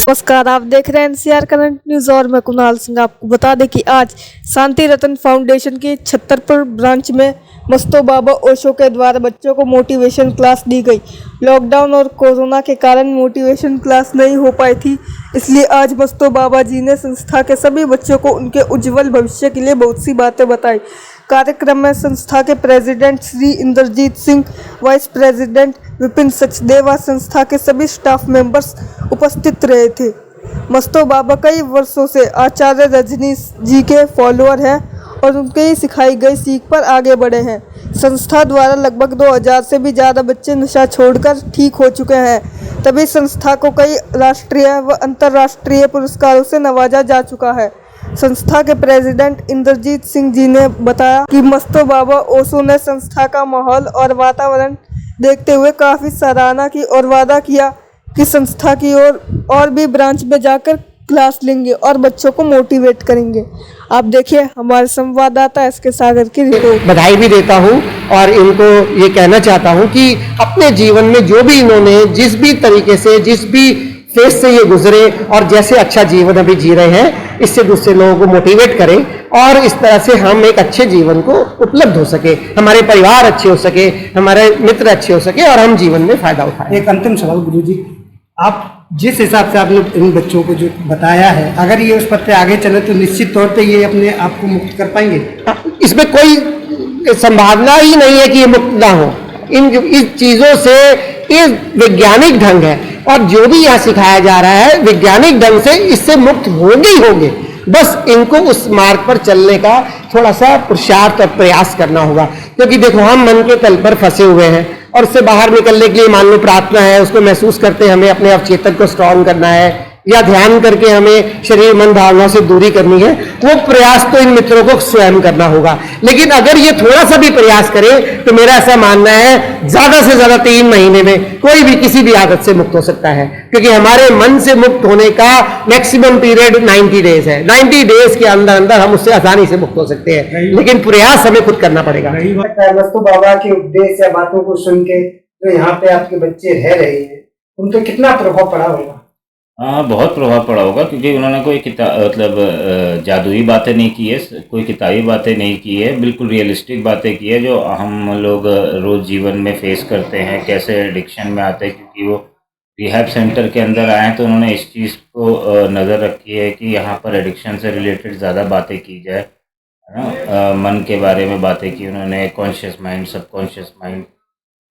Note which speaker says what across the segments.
Speaker 1: नमस्कार, आप देख रहे हैं एनसीआर करंट न्यूज और मैं कुणाल सिंह। आपको बता दें कि आज शांति रतन फाउंडेशन की 76 ब्रांच में मस्तो बाबा ओशो के द्वारा बच्चों को मोटिवेशन क्लास दी गई। लॉकडाउन और कोरोना के कारण मोटिवेशन क्लास नहीं हो पाई थी, इसलिए आज मस्तो बाबा जी ने संस्था के सभी बच्चों को उनके उज्जवल भविष्य के लिए बहुत सी बातें बताई। कार्यक्रम में संस्था के president Shri Inderjeet Singh, vice president Vipin Sachdeva, संस्था के सभी स्टाफ मेंबर्स उपस्थित रहे थे। मस्तो बाबा कई वर्षों से आचार्य रजनीश जी के फॉलोअर हैं और उनके ही सिखाई गई सीख पर आगे बढ़े हैं। संस्था द्वारा लगभग 2000 से भी ज़्यादा बच्चे नशा छोड़कर ठीक हो चुके हैं। तभी संस्था को कई राष्ट्रीय व अंतर्राष्ट्रीय पुरस्कारों से नवाजा जा चुका है। संस्था के प्रेसिडेंट इंद्रजीत सिंह जी ने बताया कि मस्तो बाबा ओशो ने संस्था का माहौल और वातावरण देखते हुए काफ़ी सराहना की और वादा किया कि संस्था की और भी ब्रांच में जाकर क्लास लेंगे और बच्चों को मोटिवेट करेंगे। आप देखिए हमारे संवाददाता एसके सागर की रिपोर्ट।
Speaker 2: बधाई भी देता हूं और इनको ये कहना चाहता हूं कि अपने जीवन में जो भी इन्होंने जिस भी तरीके से जिस भी फेस से ये गुजरे और जैसे अच्छा जीवन अभी जी रहे हैं, इससे दूसरे लोगों को मोटिवेट करें और इस तरह से हम एक अच्छे जीवन को उपलब्ध हो सके, हमारे परिवार अच्छे हो सके, हमारे मित्र अच्छे हो सके और हम जीवन में फायदा उठाएं।
Speaker 3: एक अंतिम सवाल गुरुजी, आप जिस हिसाब से आपने इन बच्चों को जो बताया है, अगर ये उस पर पे आगे चले तो निश्चित तौर पे ये अपने आप को मुक्त कर पाएंगे?
Speaker 2: इसमें कोई संभावना ही नहीं है कि ये मुक्त ना हो। इस चीजों से ये वैज्ञानिक ढंग है और जो भी यहाँ सिखाया जा रहा है वैज्ञानिक ढंग से इससे मुक्त होंगे ही होंगे। बस इनको उस मार्ग पर चलने का थोड़ा सा पुरुषार्थ और प्रयास करना होगा, क्योंकि देखो हम मन के तल पर फंसे हुए हैं और उससे बाहर निकलने के लिए मान लो प्रार्थना है, उसको महसूस करते हमें अपने अवचेतन को स्ट्रांग करना है या ध्यान करके हमें शरीर मन भावना से दूरी करनी है। वो प्रयास तो इन मित्रों को स्वयं करना होगा, लेकिन अगर ये थोड़ा सा भी प्रयास करें तो मेरा ऐसा मानना है ज्यादा से ज्यादा 3 महीने में कोई भी किसी भी आदत से मुक्त हो सकता है, क्योंकि हमारे मन से मुक्त होने का मैक्सिमम पीरियड 90 डेज है। 90 डेज के अंदर अंदर हम उससे आसानी से मुक्त हो सकते हैं, लेकिन प्रयास हमें खुद करना पड़ेगा।
Speaker 3: मस्तो बाबा के उपदेश या बातों को सुन के जो यहाँ पे आपके बच्चे रह रहे हैं, उन पर कितना प्रभाव पड़ा होगा?
Speaker 4: हाँ, बहुत प्रभाव पड़ा होगा, क्योंकि उन्होंने कोई मतलब जादुई बातें नहीं की है, कोई किताबी बातें नहीं की है, बिल्कुल रियलिस्टिक बातें की है जो हम लोग रोज़ जीवन में फेस करते हैं, कैसे एडिक्शन में आते हैं। क्योंकि वो रिहैब सेंटर के अंदर आए हैं तो उन्होंने इस चीज़ को नज़र रखी है कि यहाँ पर एडिक्शन से रिलेटेड ज़्यादा बातें की जाए, है ना। मन के बारे में बातें की उन्होंने, कॉन्शियस माइंड, सबकॉन्शियस माइंड।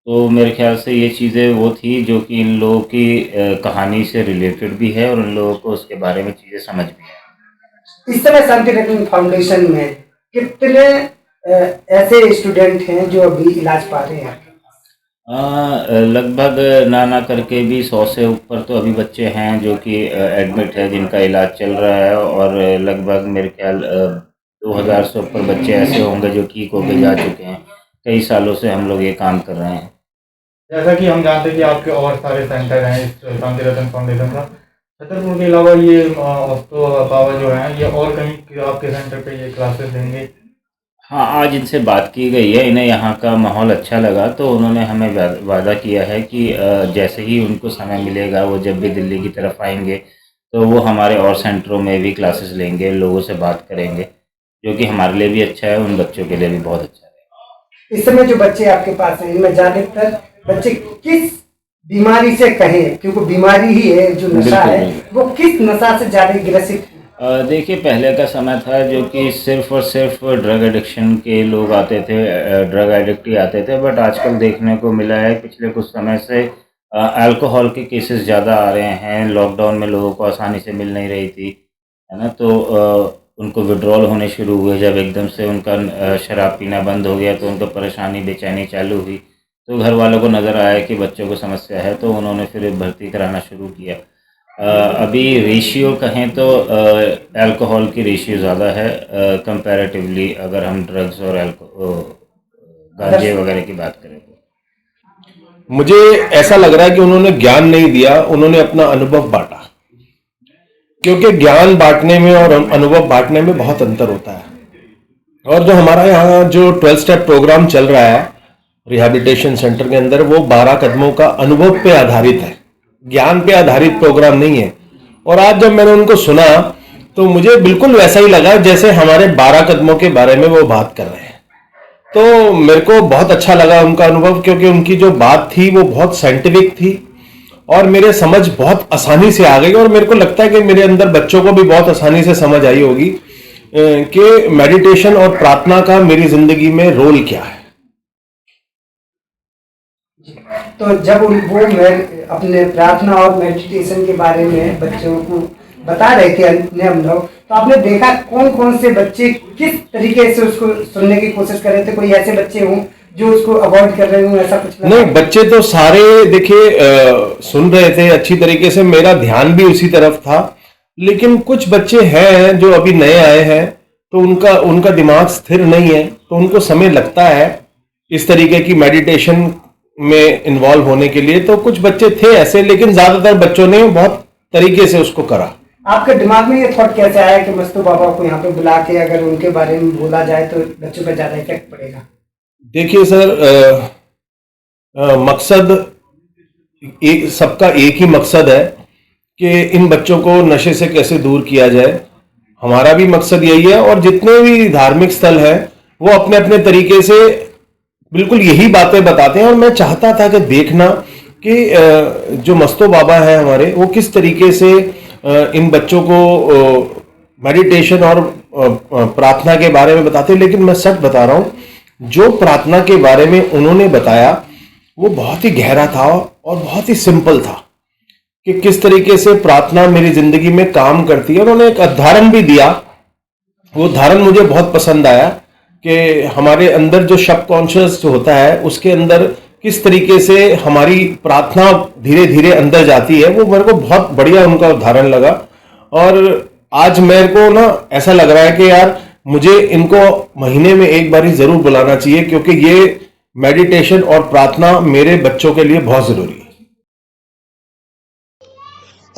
Speaker 4: तो मेरे ख्याल से ये चीज़ें वो थी जो कि इन लोगों की कहानी से रिलेटेड भी है और इन लोगों को उसके बारे में चीज़ें समझ भी है।
Speaker 3: इस समय शांति रतन फाउंडेशन में कितने ऐसे स्टूडेंट हैं जो अभी इलाज पा रहे हैं?
Speaker 4: लगभग ना करके भी 100 से ऊपर तो अभी बच्चे हैं जो कि एडमिट है, जिनका इलाज चल रहा है, और लगभग मेरे ख्याल 2000 से ऊपर बच्चे ऐसे होंगे जो ठीक होके जा चुके हैं। कई सालों से हम लोग ये काम कर रहे हैं।
Speaker 5: जैसा कि हम जानते हैं कि आपके और सारे सेंटर हैं इस शांति रतन फाउंडेशन का, छतरपुर के अलावा ये मस्तो बाबा जो हैं, ये और कहीं आपके सेंटर पे ये क्लासेस देंगे?
Speaker 4: हाँ, आज इनसे बात की गई है, इन्हें यहाँ का माहौल अच्छा लगा तो उन्होंने हमें वादा किया है कि जैसे ही उनको समय मिलेगा वो जब भी दिल्ली की तरफ आएंगे तो वो हमारे और सेंटरों में भी क्लासेस लेंगे, लोगों से बात करेंगे, जो कि हमारे लिए भी अच्छा है, उन बच्चों के लिए भी बहुत अच्छा है।
Speaker 3: इस समय जो बच्चे आपके पास हैं, इनमें ज्यादातर बच्चे किस बीमारी से कहें, क्योंकि बीमारी ही है जो नशा है, वो किस नशा से ज्यादा ग्रसित?
Speaker 4: देखिए, पहले का समय था जो कि सिर्फ और सिर्फ ड्रग एडिक्शन के लोग आते थे, ड्रग एडिक्ट ही आते थे, बट आजकल देखने को मिला है पिछले कुछ समय से अल्कोहल के केसेस ज़्यादा आ रहे हैं। लॉकडाउन में लोगों को आसानी से मिल नहीं रही थी, है ना, तो उनको विड्रॉल होने शुरू हुए। जब एकदम से उनका शराब पीना बंद हो गया तो उनको परेशानी, बेचैनी चालू हुई, तो घर वालों को नज़र आया कि बच्चों को समस्या है, तो उन्होंने फिर भर्ती कराना शुरू किया। अभी रेशियो कहें तो अल्कोहल की रेशियो ज़्यादा है कंपैरेटिवली, अगर हम ड्रग्स और गांजे वगैरह की बात करें तो।
Speaker 6: मुझे ऐसा लग रहा है कि उन्होंने ज्ञान नहीं दिया, उन्होंने अपना अनुभव बांटा, क्योंकि ज्ञान बांटने में और अनुभव बांटने में बहुत अंतर होता है। और जो हमारा यहाँ जो 12 स्टेप प्रोग्राम चल रहा है रिहैबिलिटेशन सेंटर के अंदर, वो 12 कदमों का अनुभव पे आधारित है, ज्ञान पे आधारित प्रोग्राम नहीं है। और आज जब मैंने उनको सुना तो मुझे बिल्कुल वैसा ही लगा जैसे हमारे 12 कदमों के बारे में वो बात कर रहे हैं। तो मेरे को बहुत अच्छा लगा उनका अनुभव, क्योंकि उनकी जो बात थी वो बहुत साइंटिफिक थी और मेरे समझ बहुत आसानी से आ गई। और मेरे को लगता है कि मेरे अंदर बच्चों को भी बहुत आसानी से समझ आई होगी कि मेडिटेशन और प्रार्थना का मेरी जिंदगी में रोल क्या है।
Speaker 3: तो जब अपने प्रार्थना और मेडिटेशन के बारे में बच्चों को बता रहे थे अन्य हम लोग, तो आपने देखा कौन कौन से बच्चे किस तरीके से उसको सुनने की कोशिश कर रहे थे? कोई ऐसे बच्चे हों जो उसको अवॉइड कर रहे हों, ऐसा कुछ
Speaker 6: नहीं, बच्चे तो सारे देखिए सुन रहे थे अच्छी तरीके से, मेरा ध्यान भी उसी तरफ था। लेकिन कुछ बच्चे हैं जो अभी नए आए हैं तो उनका दिमाग स्थिर नहीं है, तो उनको समय लगता है इस तरीके की मेडिटेशन में इन्वॉल्व होने के लिए। तो कुछ बच्चे थे ऐसे, लेकिन ज्यादातर बच्चों ने बहुत तरीके से उसको करा।
Speaker 3: आपके दिमाग में ये थॉट कैसे आया कि मस्तू बाबा को यहाँ पे बुला के अगर उनके बारे में बोला जाए तो बच्चों पर ज्यादा इफेक्ट पड़ेगा?
Speaker 6: देखिए सर, मकसद सबका एक ही मकसद है कि इन बच्चों को नशे से कैसे दूर किया जाए। हमारा भी मकसद यही है और जितने भी धार्मिक स्थल हैं वो अपने अपने तरीके से बिल्कुल यही बातें बताते हैं। और मैं चाहता था कि देखना कि जो मस्तो बाबा है हमारे, वो किस तरीके से इन बच्चों को मेडिटेशन और प्रार्थना के बारे में बताते हैं। लेकिन मैं सच बता रहा हूँ, जो प्रार्थना के बारे में उन्होंने बताया वो बहुत ही गहरा था और बहुत ही सिंपल था कि किस तरीके से प्रार्थना मेरी जिंदगी में काम करती है। उन्होंने एक उदाहरण भी दिया, वो उदाहरण मुझे बहुत पसंद आया कि हमारे अंदर जो सबकॉन्शियस जो होता है उसके अंदर किस तरीके से हमारी प्रार्थना धीरे धीरे अंदर जाती है। वो मेरे को बहुत बढ़िया उनका उदाहरण लगा। और आज मेरे को ना ऐसा लग रहा है कि यार मुझे इनको महीने में एक बार ही जरूर बुलाना चाहिए, क्योंकि ये मेडिटेशन और प्रार्थना मेरे बच्चों के लिए बहुत जरूरी है।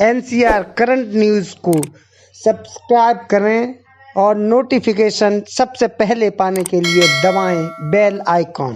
Speaker 3: NCR करंट न्यूज को सब्सक्राइब करें और नोटिफिकेशन सबसे पहले पाने के लिए दबाएं बेल आइकॉन।